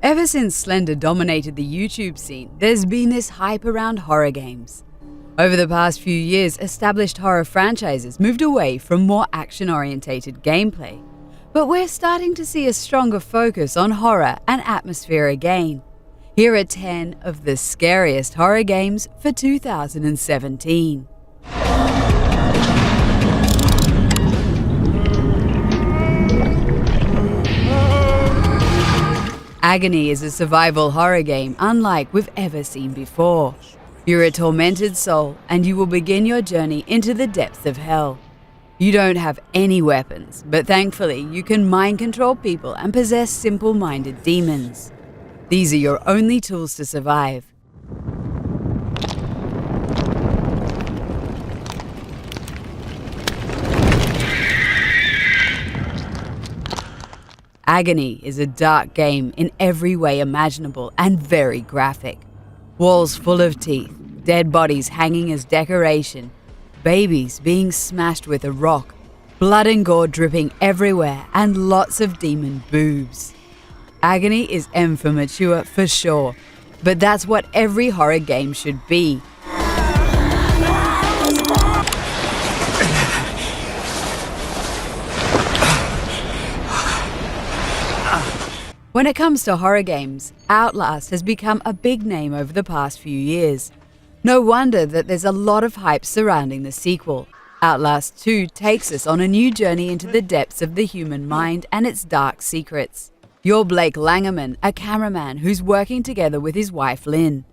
Ever since Slender dominated the YouTube scene, there's been this hype around horror games. Over the past few years, established horror franchises moved away from more action-orientated gameplay. But we're starting to see a stronger focus on horror and atmosphere again. Here are 10 of the scariest horror games for 2017. Agony is a survival horror game unlike we've ever seen before. You're a tormented soul and you will begin your journey into the depths of hell. You don't have any weapons, but thankfully you can mind control people and possess simple-minded demons. These are your only tools to survive. Agony is a dark game in every way imaginable and very graphic. Walls full of teeth, dead bodies hanging as decoration, babies being smashed with a rock, blood and gore dripping everywhere, and lots of demon boobs. Agony is M for mature for sure, but that's what every horror game should be. When it comes to horror games, Outlast has become a big name over the past few years. No wonder that there's a lot of hype surrounding the sequel. Outlast 2 takes us on a new journey into the depths of the human mind and its dark secrets. You're Blake Langermann, a cameraman who's working together with his wife Lynn.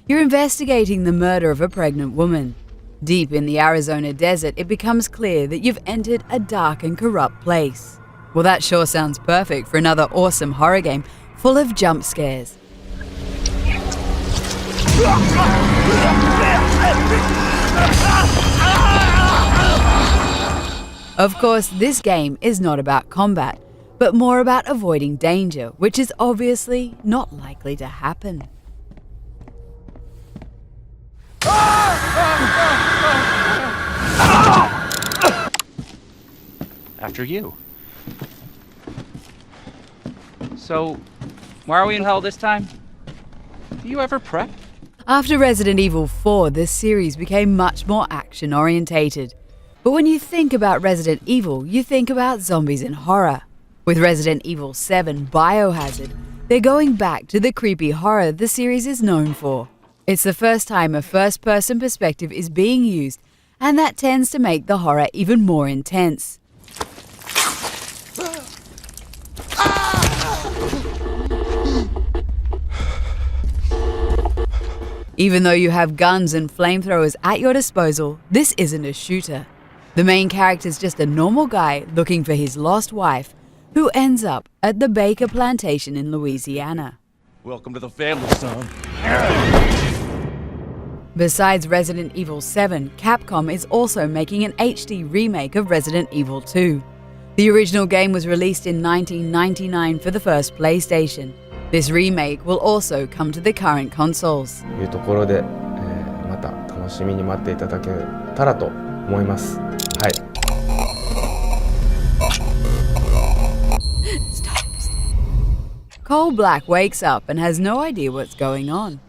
You're investigating the murder of a pregnant woman. Deep in the Arizona desert, it becomes clear that you've entered a dark and corrupt place. Well, that sure sounds perfect for another awesome horror game full of jump scares. Of course, this game is not about combat, but more about avoiding danger, which is obviously not likely to happen. After you. So, why are we in hell this time? Do you ever prep? After Resident Evil 4, this series became much more action-orientated. But when you think about Resident Evil, you think about zombies and horror. With Resident Evil 7 Biohazard, they're going back to the creepy horror the series is known for. It's the first time a first-person perspective is being used, and that tends to make the horror even more intense. Even though you have guns and flamethrowers at your disposal, this isn't a shooter. The main character's just a normal guy looking for his lost wife, who ends up at the Baker Plantation in Louisiana. Welcome to the family, son. Besides Resident Evil 7, Capcom is also making an HD remake of Resident Evil 2. The original game was released in 1999 for the first PlayStation. This remake will also come to the current consoles. いうところで、また楽しみに待っていただけたらと思います。はい。Cole Black wakes up and has no idea what's going on.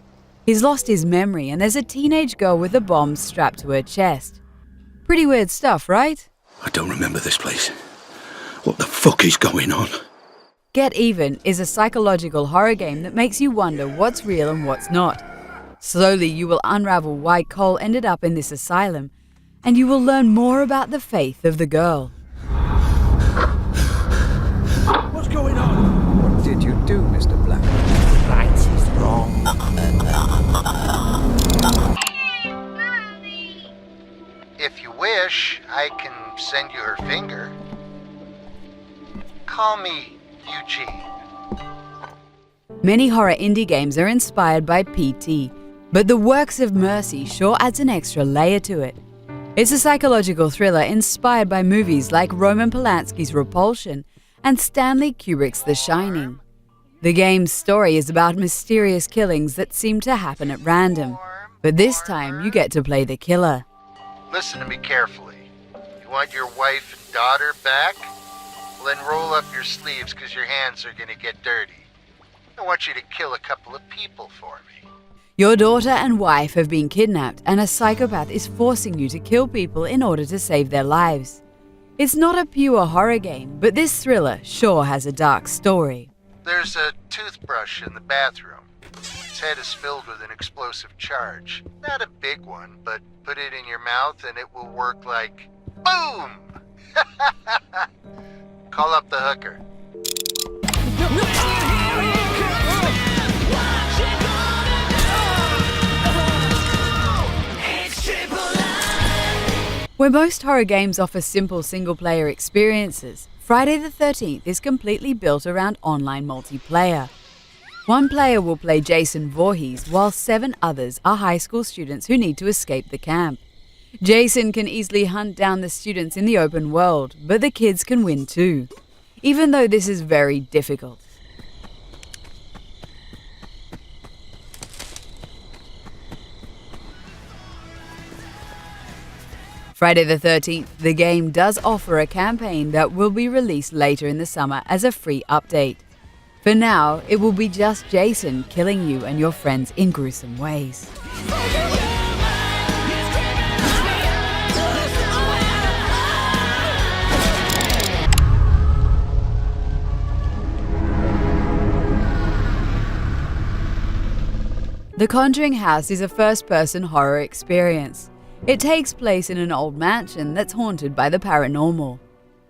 He's lost his memory and there's a teenage girl with a bomb strapped to her chest. Pretty weird stuff, right? I don't remember this place. What the fuck is going on? Get Even is a psychological horror game that makes you wonder what's real and what's not. Slowly you will unravel why Cole ended up in this asylum, and you will learn more about the faith of the girl. What's going on? What did you do, Mr. Black? Right is wrong. If you wish, I can send you her finger. Call me Eugene. Many horror indie games are inspired by PT, but The Works of Mercy sure adds an extra layer to it. It's a psychological thriller inspired by movies like Roman Polanski's Repulsion and Stanley Kubrick's The Shining. The game's story is about mysterious killings that seem to happen at random, but this time you get to play the killer. Listen to me carefully. You want your wife and daughter back? Well, then roll up your sleeves because your hands are going to get dirty. I want you to kill a couple of people for me. Your daughter and wife have been kidnapped, and a psychopath is forcing you to kill people in order to save their lives. It's not a pure horror game, but this thriller sure has a dark story. There's a toothbrush in the bathroom. Its head is filled with an explosive charge. Not a big one, but put it in your mouth and it will work like boom! Call up the hooker. Where most horror games offer simple single-player experiences, Friday the 13th is completely built around online multiplayer. One player will play Jason Voorhees, while 7 others are high school students who need to escape the camp. Jason can easily hunt down the students in the open world, but the kids can win too, even though this is very difficult. Friday the 13th, the game does offer a campaign that will be released later in the summer as a free update. For now, it will be just Jason killing you and your friends in gruesome ways. The Conjuring House is a first-person horror experience. It takes place in an old mansion that's haunted by the paranormal.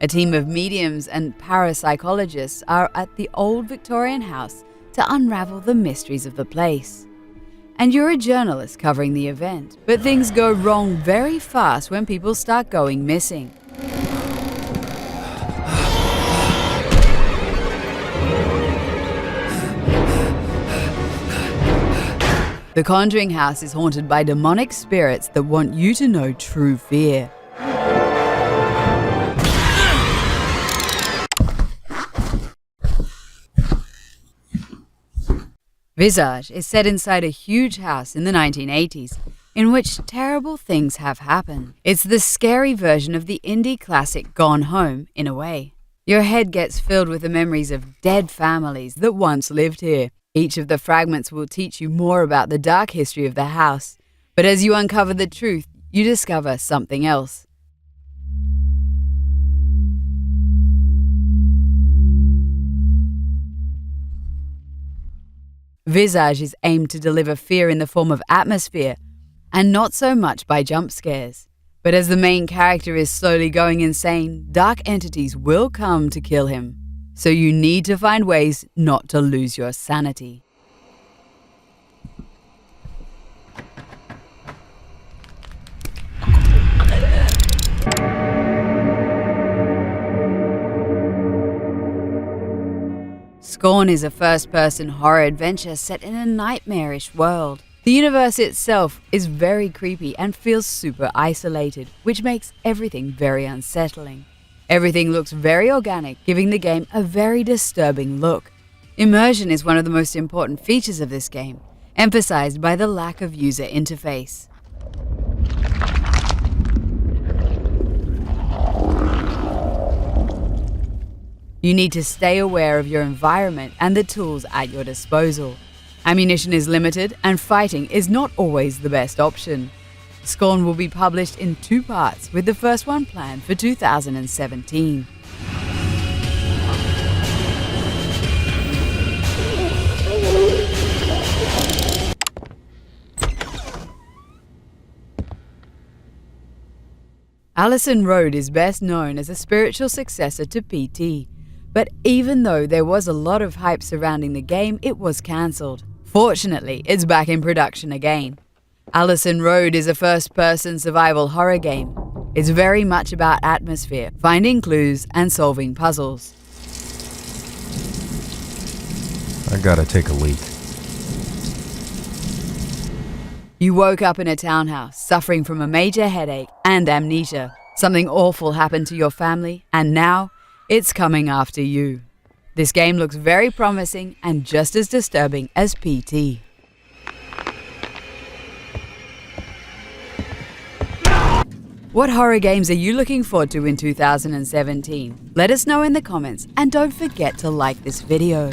A team of mediums and parapsychologists are at the old Victorian house to unravel the mysteries of the place. And you're a journalist covering the event, but things go wrong very fast when people start going missing. The Conjuring House is haunted by demonic spirits that want you to know true fear. Visage is set inside a huge house in the 1980s, in which terrible things have happened. It's the scary version of the indie classic Gone Home, in a way. Your head gets filled with the memories of dead families that once lived here. Each of the fragments will teach you more about the dark history of the house, but as you uncover the truth, you discover something else. Visage is aimed to deliver fear in the form of atmosphere, and not so much by jump scares. But as the main character is slowly going insane, dark entities will come to kill him. So you need to find ways not to lose your sanity. Scorn is a first-person horror adventure set in a nightmarish world. The universe itself is very creepy and feels super isolated, which makes everything very unsettling. Everything looks very organic, giving the game a very disturbing look. Immersion is one of the most important features of this game, emphasized by the lack of user interface. You need to stay aware of your environment and the tools at your disposal. Ammunition is limited, and fighting is not always the best option. Scorn will be published in 2 parts, with the first one planned for 2017. Allison Road is best known as a spiritual successor to PT, but even though there was a lot of hype surrounding the game, it was cancelled. Fortunately, it's back in production again. Allison Road is a first-person survival horror game. It's very much about atmosphere, finding clues, and solving puzzles. I gotta take a leak. You woke up in a townhouse, suffering from a major headache and amnesia. Something awful happened to your family, and now it's coming after you. This game looks very promising and just as disturbing as PT. What horror games are you looking forward to in 2017? Let us know in the comments, and don't forget to like this video.